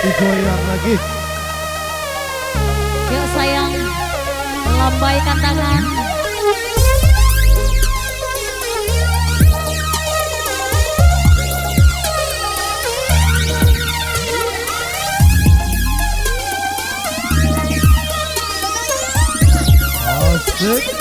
Digoyang lagi. Yuk sayang, lambaikan tangan. Asik.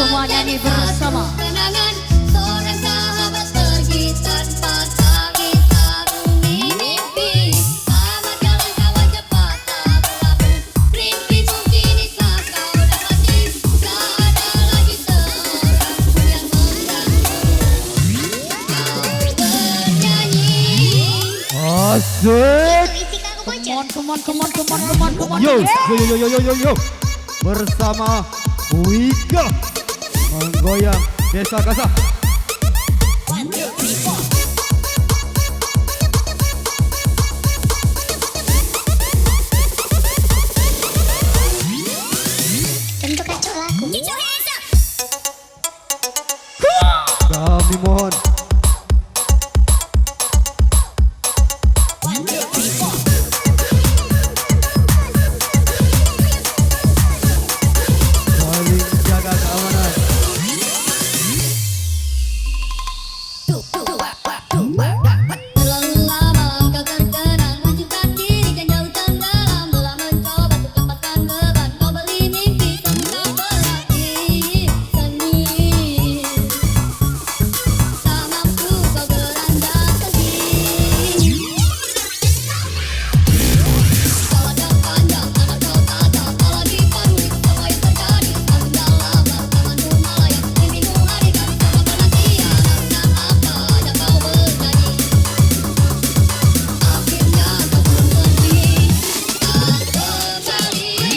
semua nyanyi bersama. Kenangan seorang sahabat pergi tanpa tangis saruni mimpi. Selamat jalan kawan cepat tak berlabuh. Mimpi mungkin bisa kau dapati. Tak ada lagi seorang yang mengganggu. Kau bernyanyi. Asik. Come on. Yo, yo. Bersama Wika menggoyang Desa Kasah. Tentu kacau laku. Kami mohon saling jaga keamanan. Terlalu lama kau terkenang, lanjutkan diri dan jauh tenggelam. Telah mencoba untuk lepaskan beban, kau beli mimpi semua berarti seni. Tak mampu kau beranjak kaki. Kau ada panjang, anak kau tajam, kau lagi peduli apa yang terjadi. Tahun dalam, tamanmu melayang, mimpimu harikan sama penantian. Dengan apa yang kau bernyanyi. Akhirnya kau pun pergi dan kembali.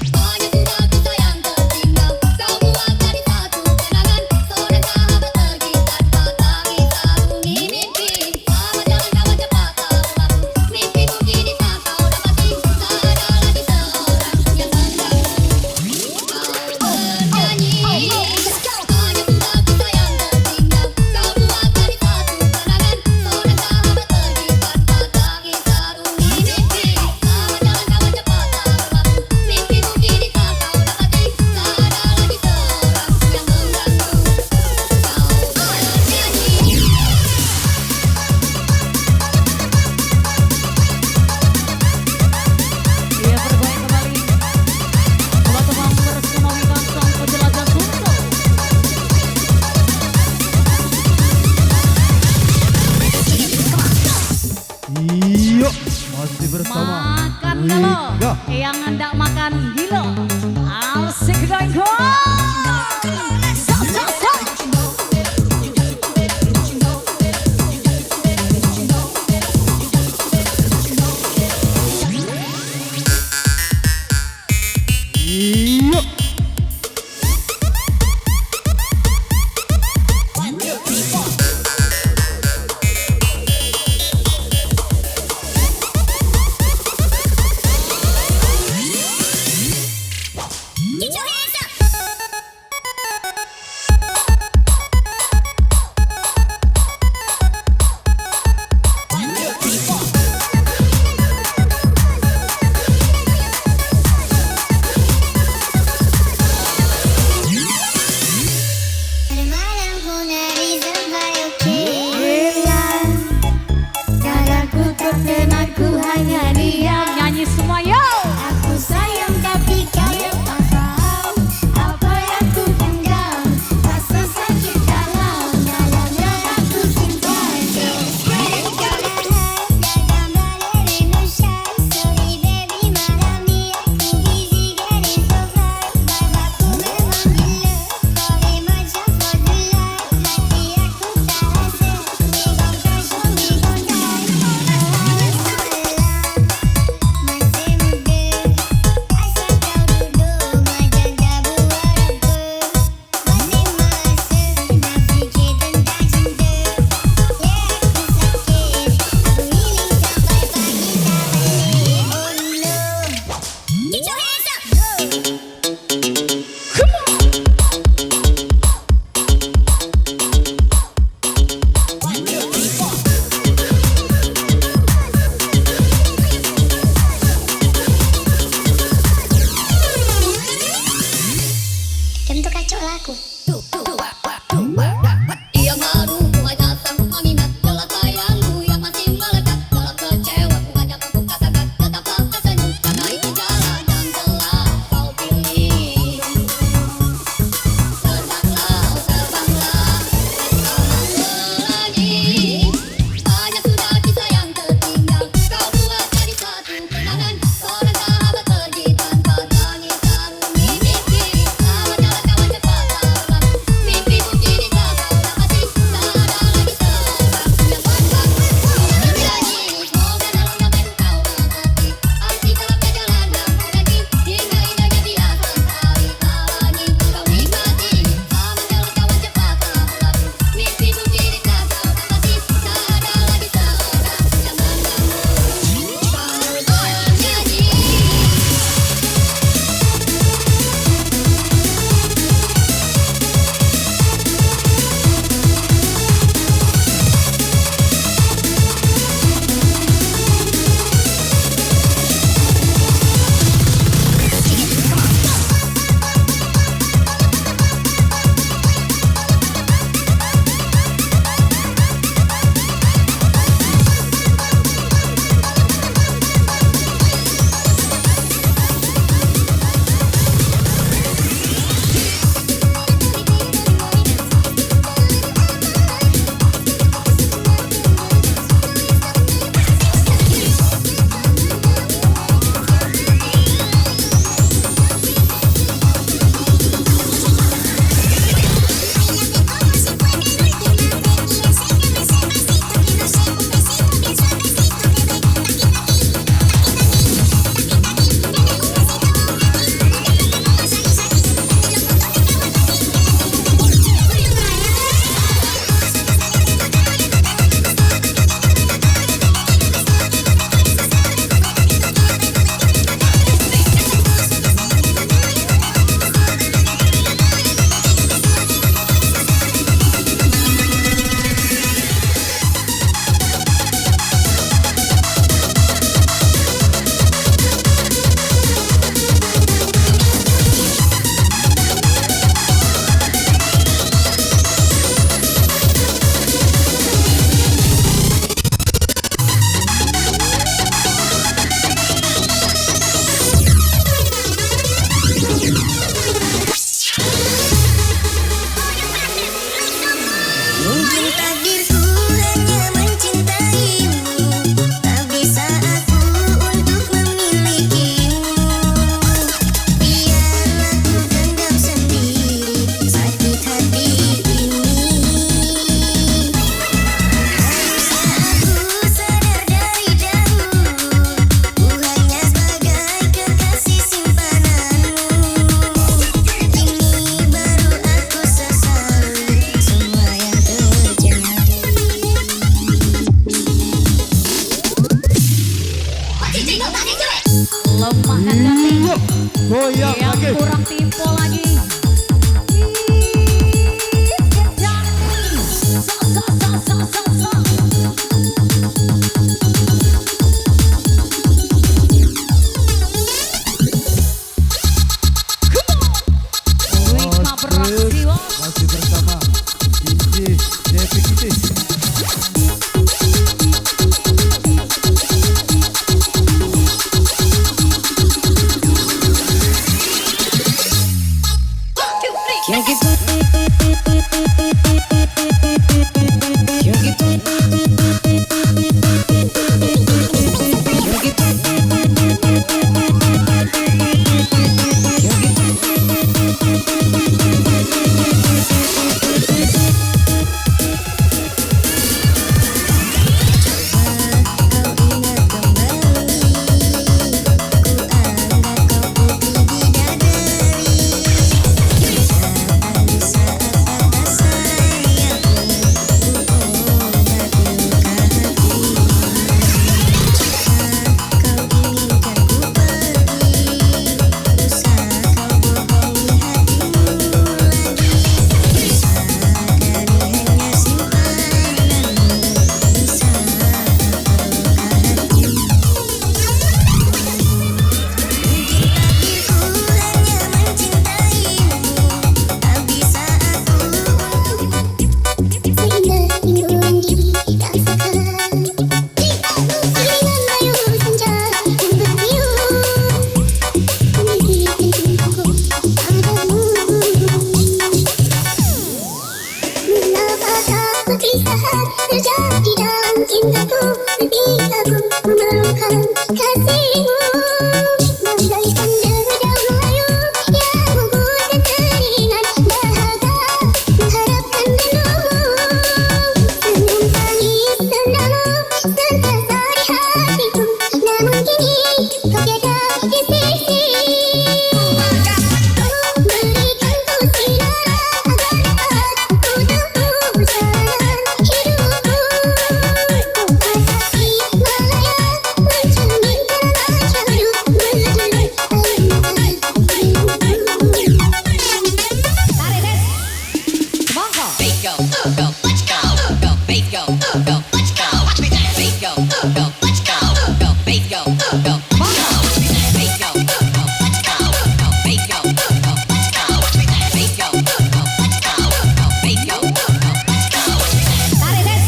Banyak sudah kita yang tertinggal. Kau buat jadi satu kenangan. Seorang sahabat pergi tanpa tangis saruni mimpi. Selamat jalan kawan cepat tak berlabuh. Mimpi mungkin bisa kau dapati. Tak ada lagi seorang yang mengganggu. Kau bernyanyi. Banyak sudah kita yang tertinggal. Kau buat jadi satu kenangan. Seorang sahabat pergi tanpa tangis saruni mimpi. Selamat jalan kawan cepat tak berlabuh. Mimpi mungkin bisa kau dapati. Tak ada lagi seorang yang mengganggu. Kau bernyanyi. Ia bergoyang kembali. Teman-teman bersama Wika sang penjelajah Sunda. Iya, masih bersama Makan dulu. Wika. Yang hendak makan gila. Asik going home. Sok. Iya. Get your hands up. Malam pun hari sampai oke. Dadaku terkenangku hanya dia. Nyanyi semua yo. Aku sayang tapi kau yang tak faham apa yang ku pendam. Rasa sakit dalam yang aku simpan. Dalam emotion, sorry baby malam ni aku busy getting so far. Babaku memang gila, sorry macam formular. Hati aku tak rasa, we gon' crash when we gon' die. Masih muda, asal kau duduk menjaga buah raba. Masih masa nak fikir tentang cinta. Ya aku sakit, aku healing sampai pagi tak balik. Oh no, get your hands up. Tentu kacau laku. Dia baru mulai datang mengingat jalan sayangmu yang masih melekat dalam kecewa. Ku hanya mampu katakan tetaplah tersenyum karena itu jalan yang telah kau pilih. Jatim. Iyo, goyang Yang lagi. kurang timpo lagi. Wika beraksi, bos. Masih bersama DJ Devi Kitty. Terjadi dalam cintaku, ketika ku memerlukan kasihmu, bagaikan dedaunan layu yang gugur dan teringat dahaga mengharapkan rindumu. Senyum tangis tendamu sentiasa di hatiku, namun kini kau tiada di sisi. Berikan ku sinar agar dapat ku tempuh jalan hidupku. Ku melayang mencerminkan ajaib berderai Tarik, Des. Monggo. Go, go, let's go, go, bass, go, go, let's go. Watch me dance. Bass, go, go, let's go, go, bass, go, go, Monggo. bass, go, go, let's go, go, bass, go, go, let's go. Watch me dance. Bass, go, go, let's go, go, bass, go, go, let's go. Watch me dance. Tarik, Des.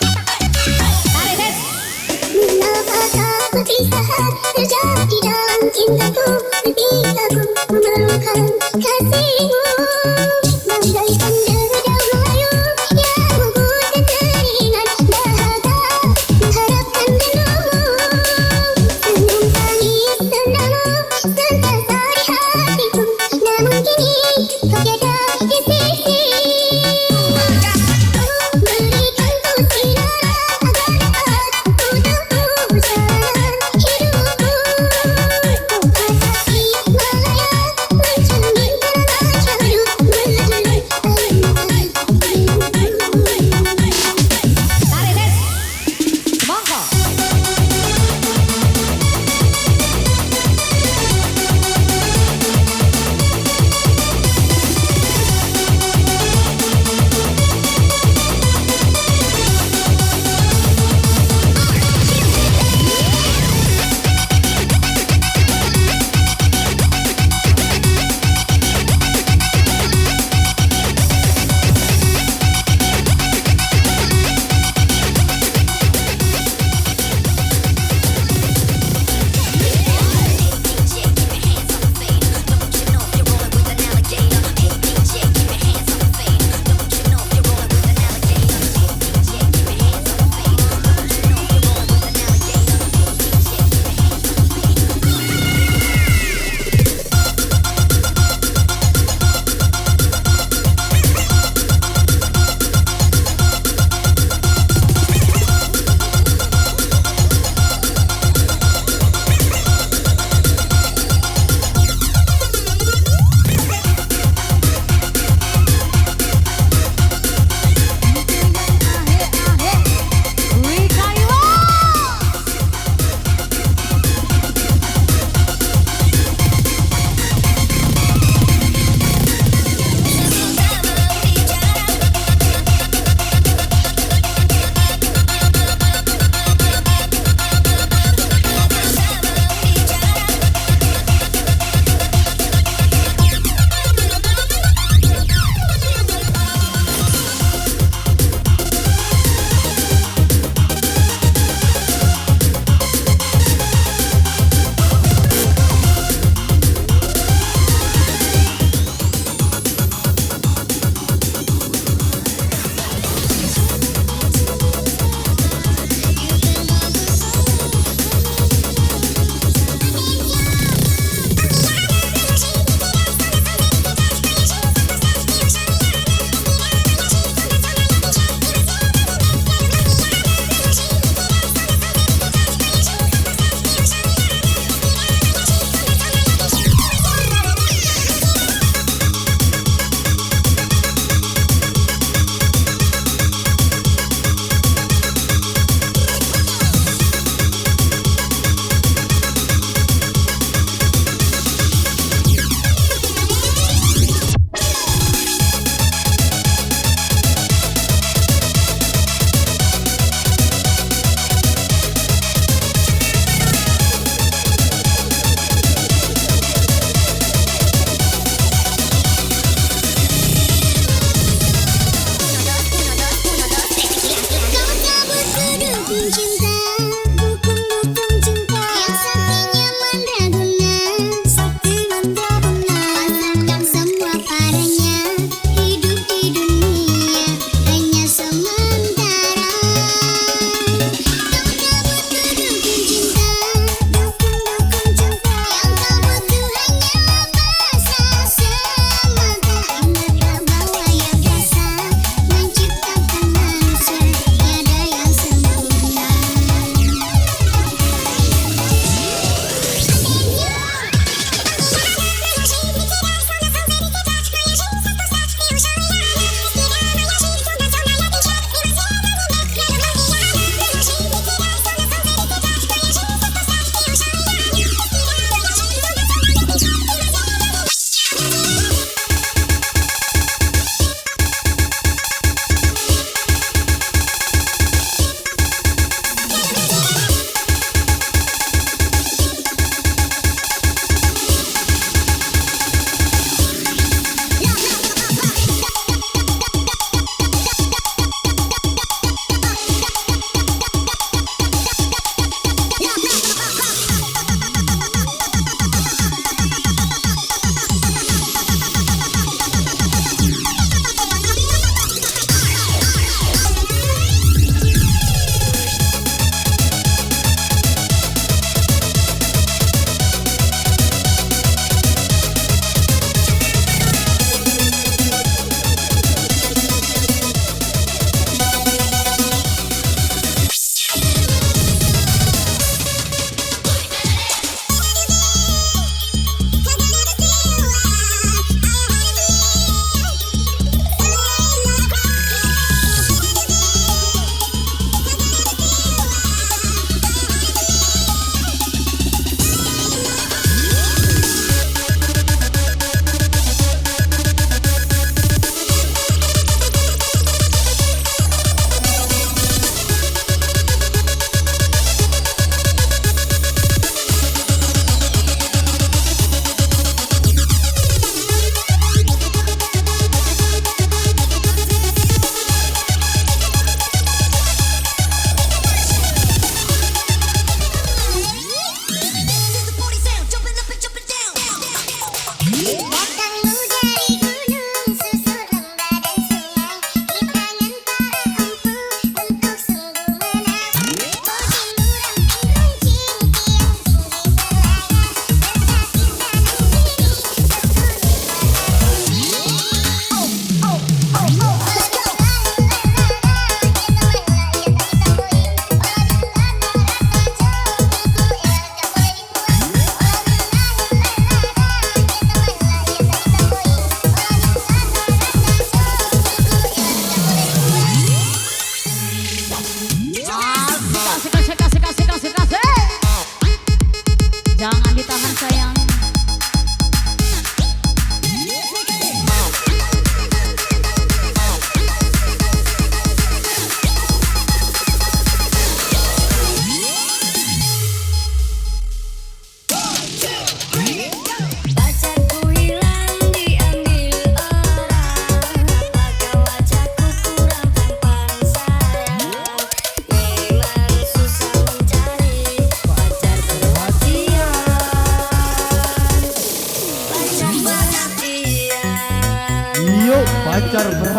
Tarik, Des. Mengapakah perpisahan terjadi dalam cintaku, ketika ku memerlukan kasihmu, bagaikan dedaunan layu yang gugur dan teringat dahaga mengharapkan rindumu. Senyum tangis tendamu sentiasa di hatiku, namun kini kau tiada di sisi. Berikan ku sinar agar dapat ku tempuh jalan hidupku. Ku melayang mencerminkan ajaib berderai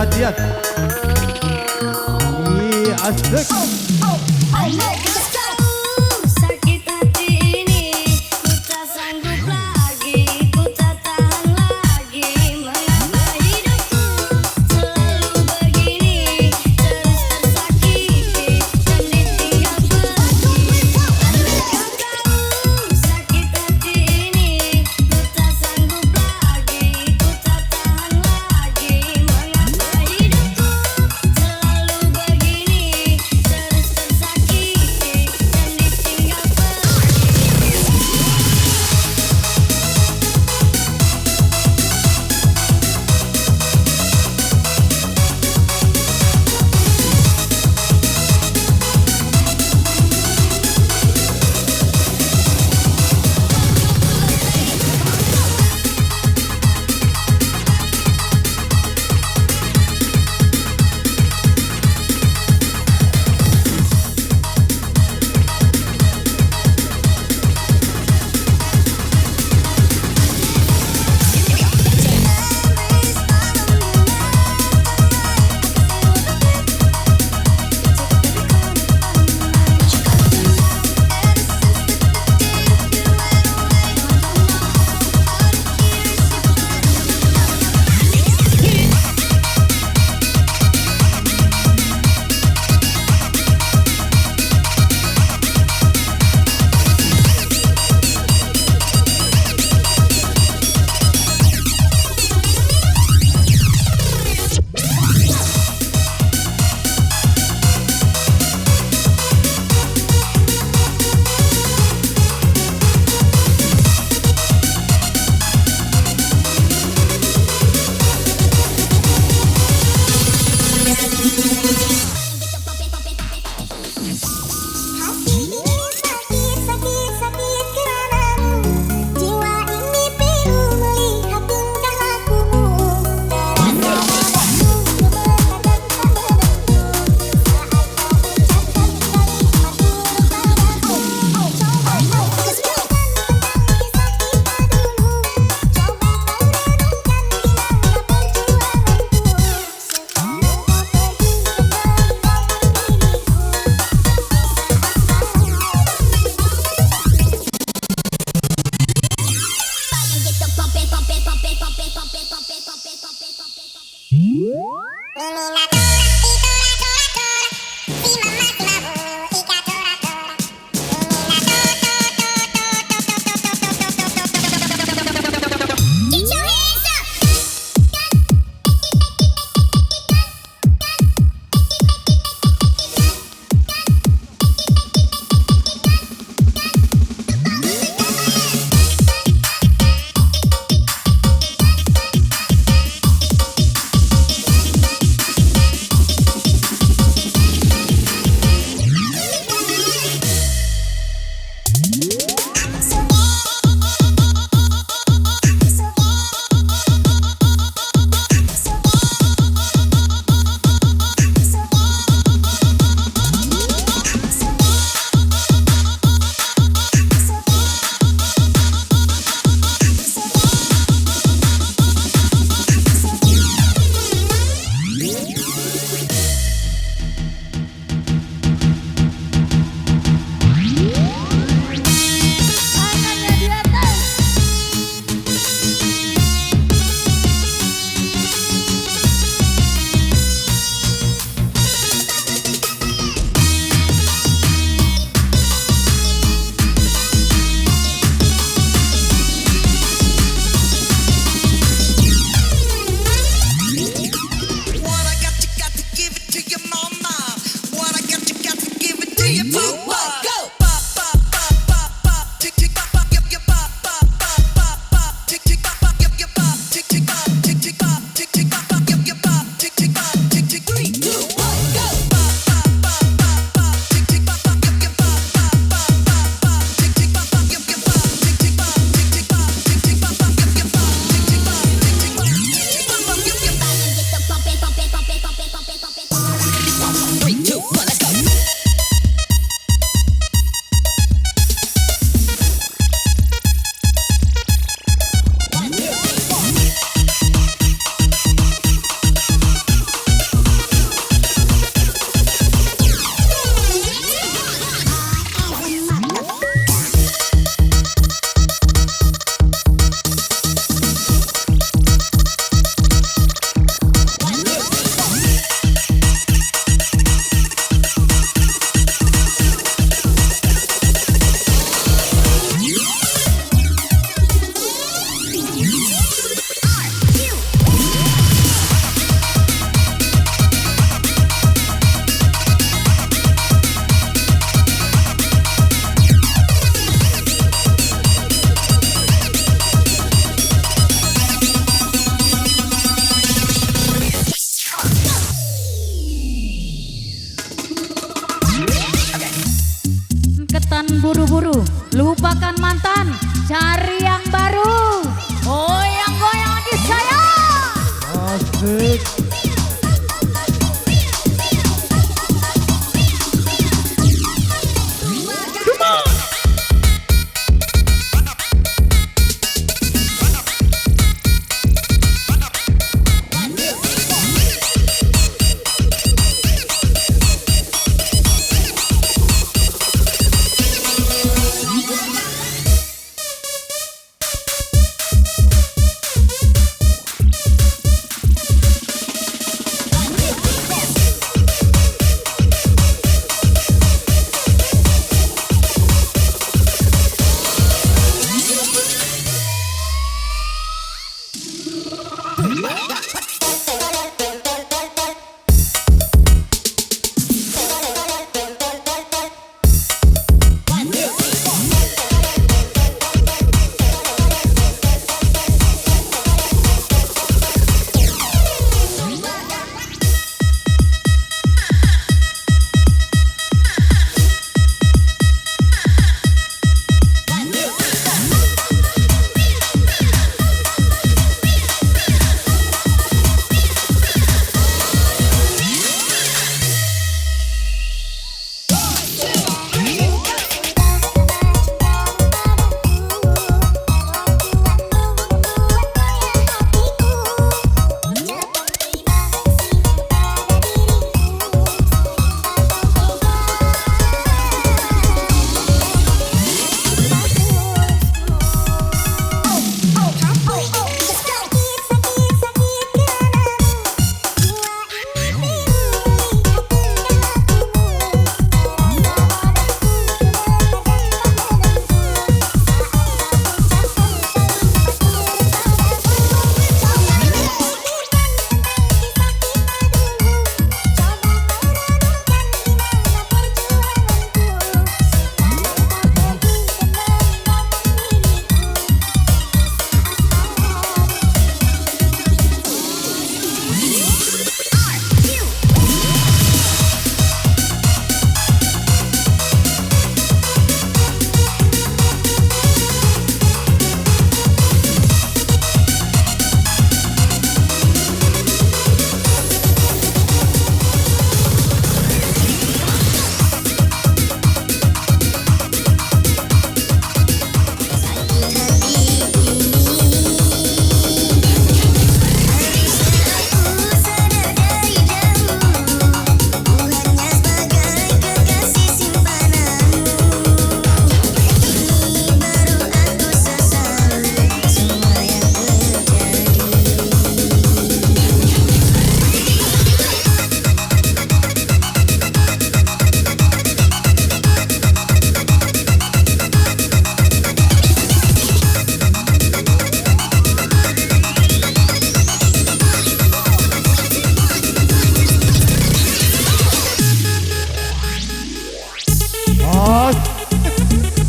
perhatian. Ih, asik. Andai kau sakit hati ini, ku tak sanggup lagi, ku tak tahan lagi. Mengapa hidupku selalu begini, terus tersakiti dan ditinggal pergi. Andai kau sakit hati ini, ku tak sanggup lagi, ku tak tahan lagi. Mengapa hidupku selalu begini, terus Lupakan mantan, cari yang baru. Goyang-goyang di saya. Asik.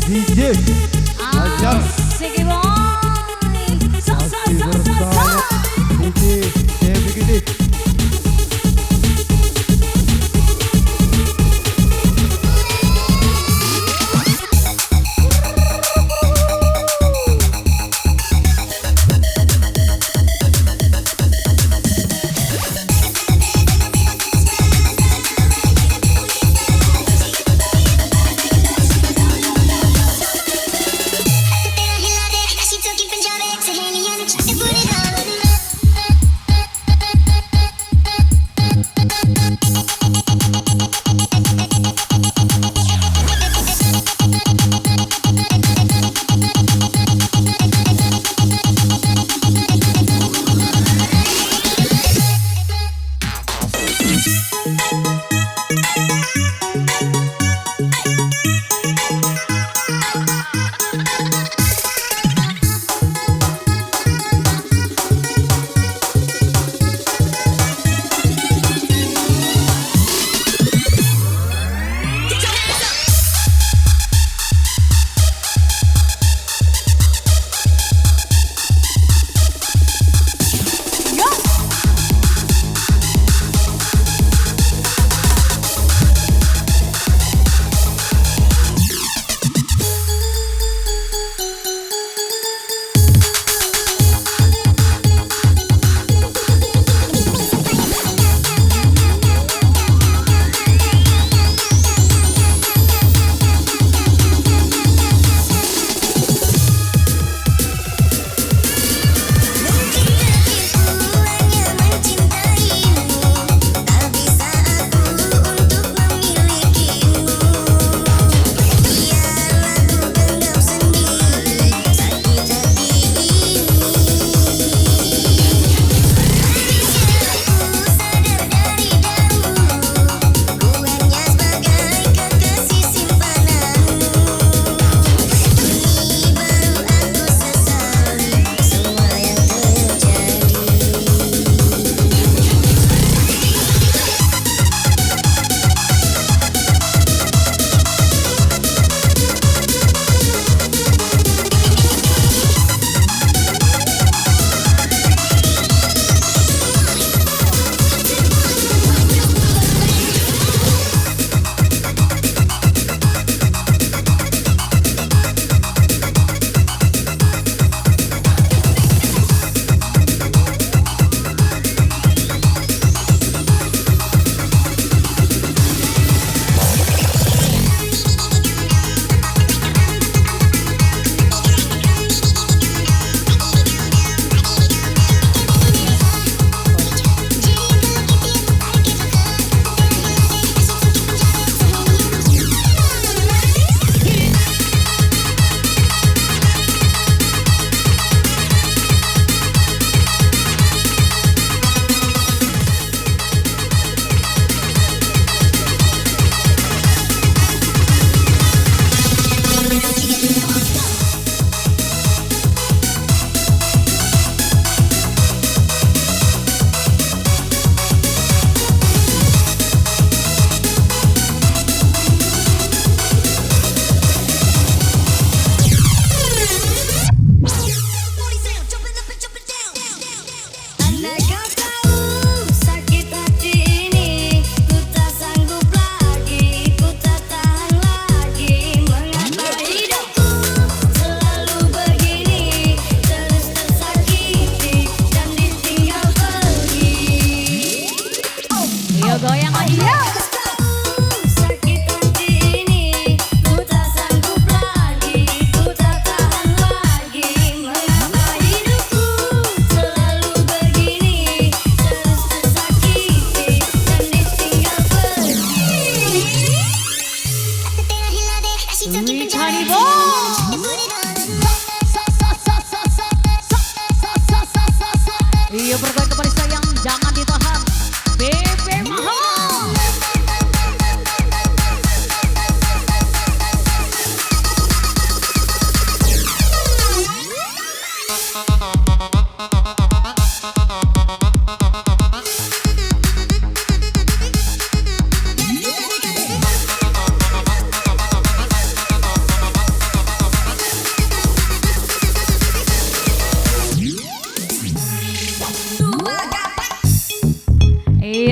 DJ Ajak Sigi boy. Sa sa masih sa sa bersama sa. DJ Devi Gede. She took it from Jared to Henny and tried to put it all on.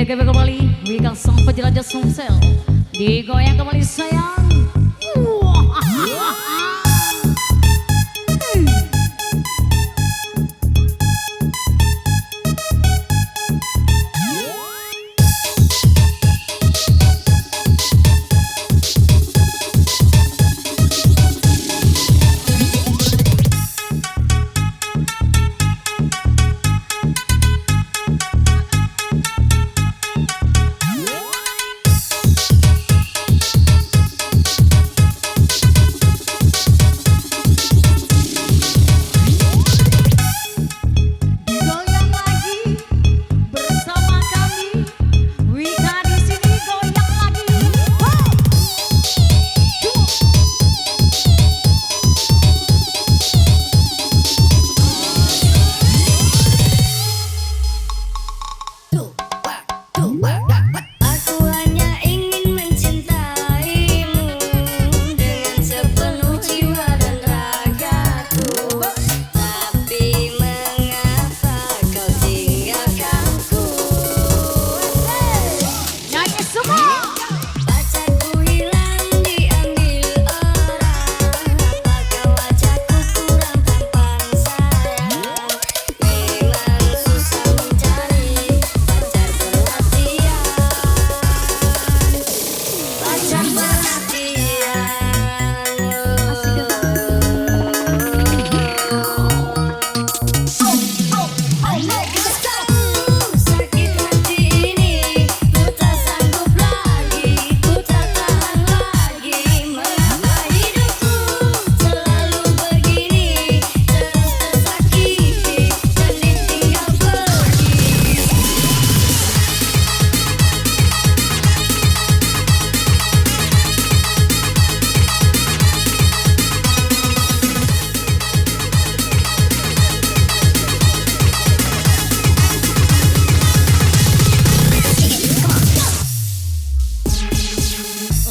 DKB kembali, Wika sang penjelajah Sumsel. Digoyang kembali sayang. Goyang lagi bersama kami. Wika di sini goyang lagi. Aku hanya ingin mencintaimu dengan sepenuh jiwa dan ragaku. Tapi mengapa kau tinggalkanku? Nyanyi semua. Pacarku hilang diambil orang. Apakah wajahku kurang tampan sayang? Memang susah mencari pacar perhatian. Pacar perhatian. Sakit hati ini, ku tak sanggup lagi, ku tak tahan lagi. Mengapa hidupku selalu begini, terus tersakiti dan ditinggal pergi.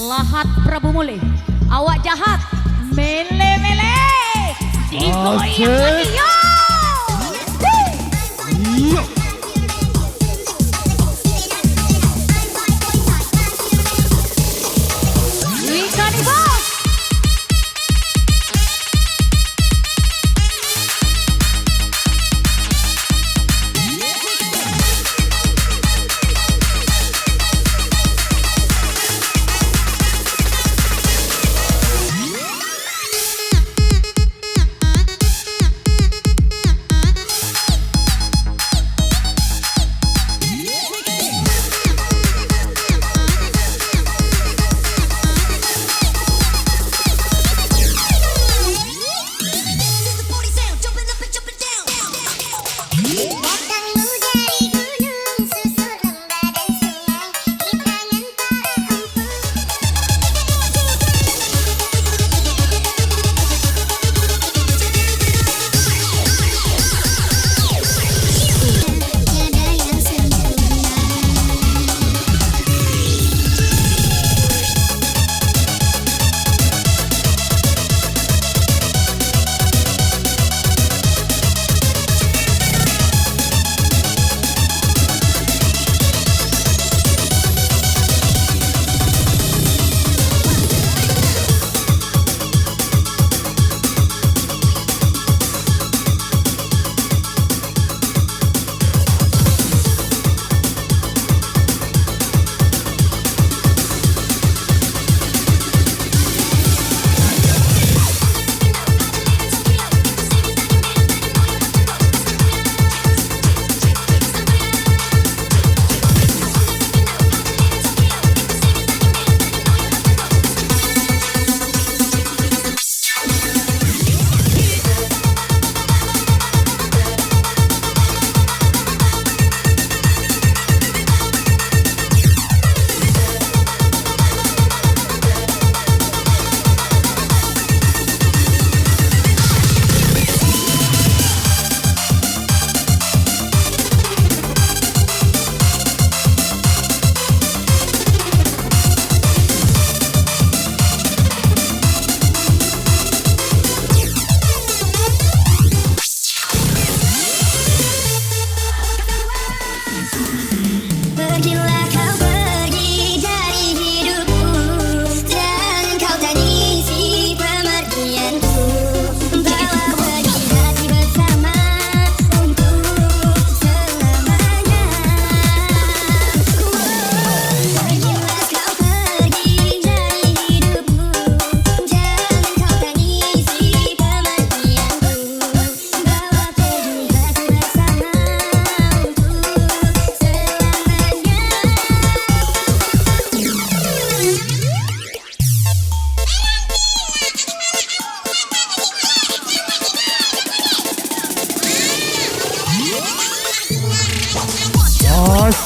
Lahat Prabu Mule, awak jahat, mele-mele, digoyang lagi yo. Iya. Wika nih bos.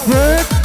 Asik.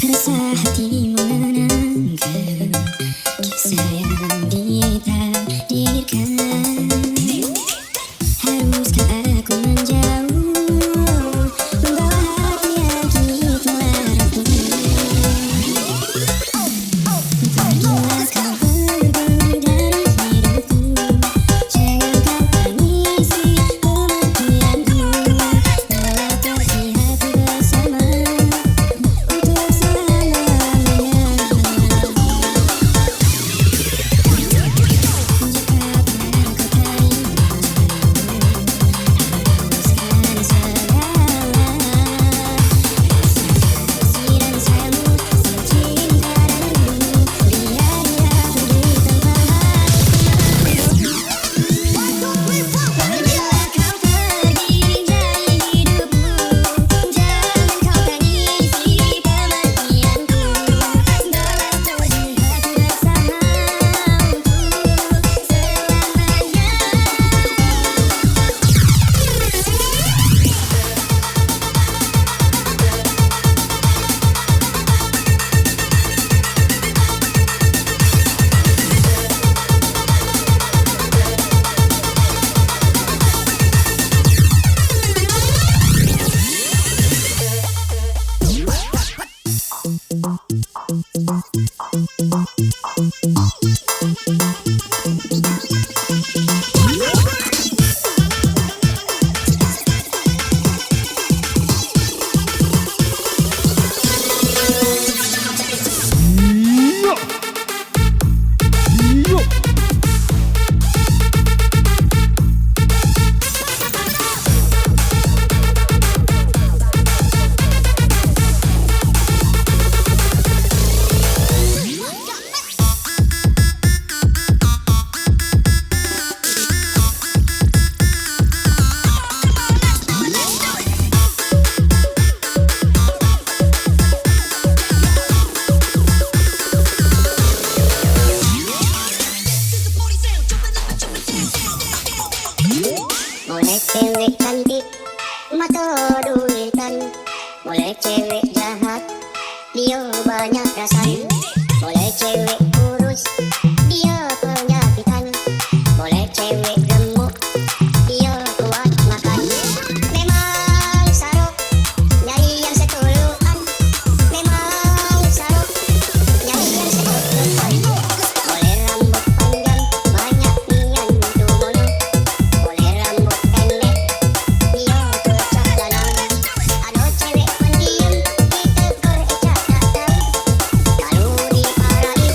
Rasa hati mengenangkan kisah yang ditakdirkan. Haruskah aku menjauh, membawa hati yang kini telah rapuh? Pergilah kau pergi dari hidupku, jangan kau tangisi kematianku. Telah pergi hati bersama untuk selamanya. Boleh cewek cantik, mata duitan. Boleh cewek jahat, dia banyak rasan. Boleh cewek kurus, dia penyakitan. Boleh cewek gemuk, dia kuat makan. Memang sarok, nyari yang setuluan. Memang sarok, nyari yang setuluan. Boleh rambut panjang, banyak nian tubuhnya. Boleh rambut pendek, dia kecak dalam. Ada cewek pendiam, ditegur ecak tak tahu. Kalau dimarahi,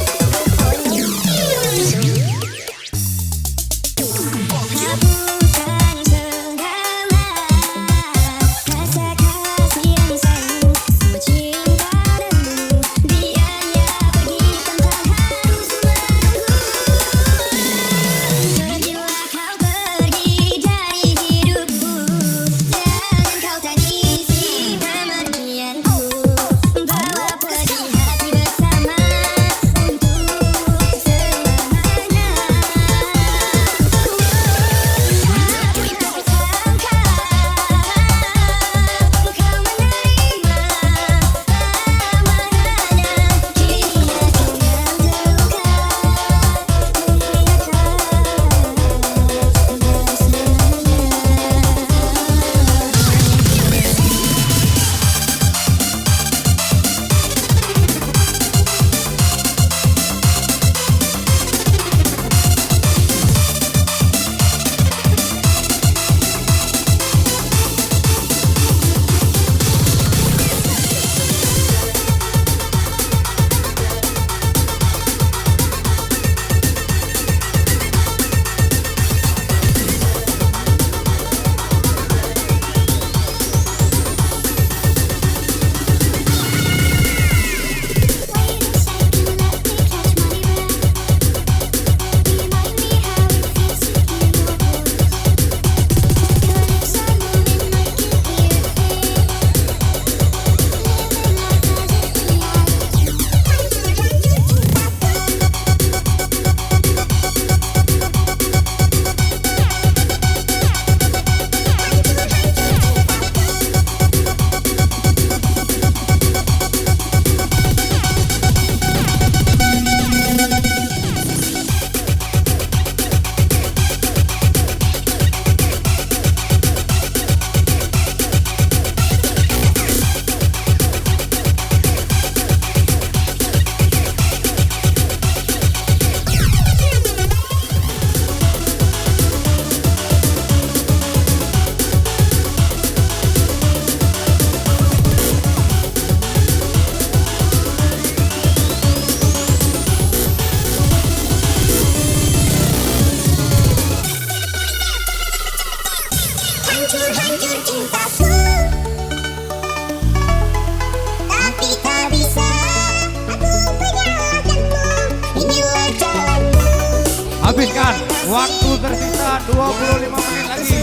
habiskan. Waktu tersisa 25 menit lagi.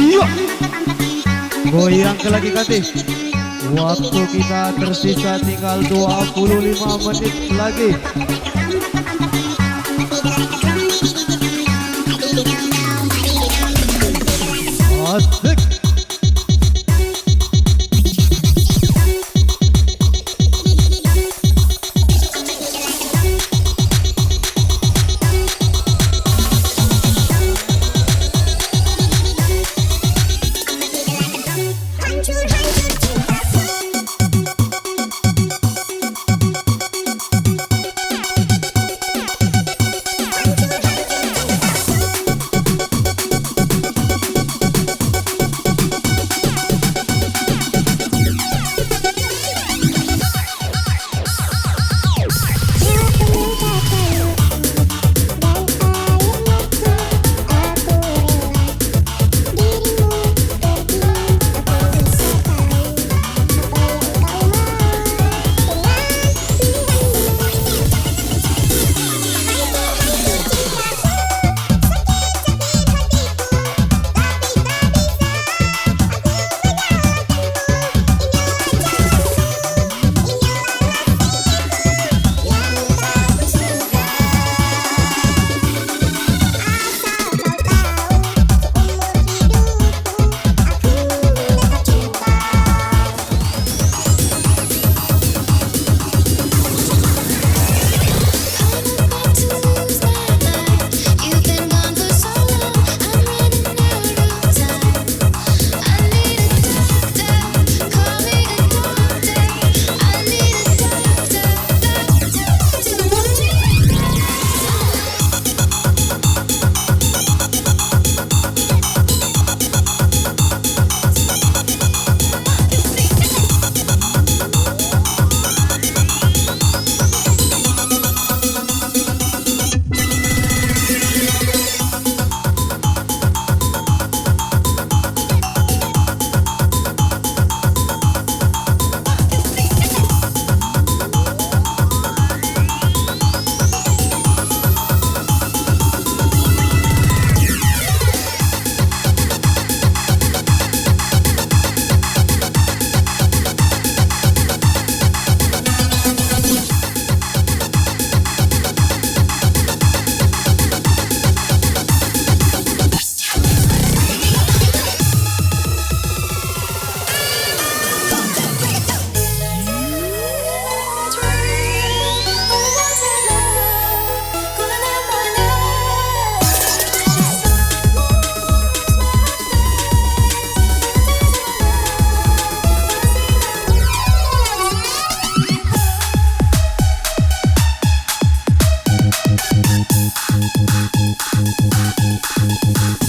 Iya. Goyang ke lagi Kati. Waktu kita tersisa tinggal 25 menit lagi. Asik. Thank you.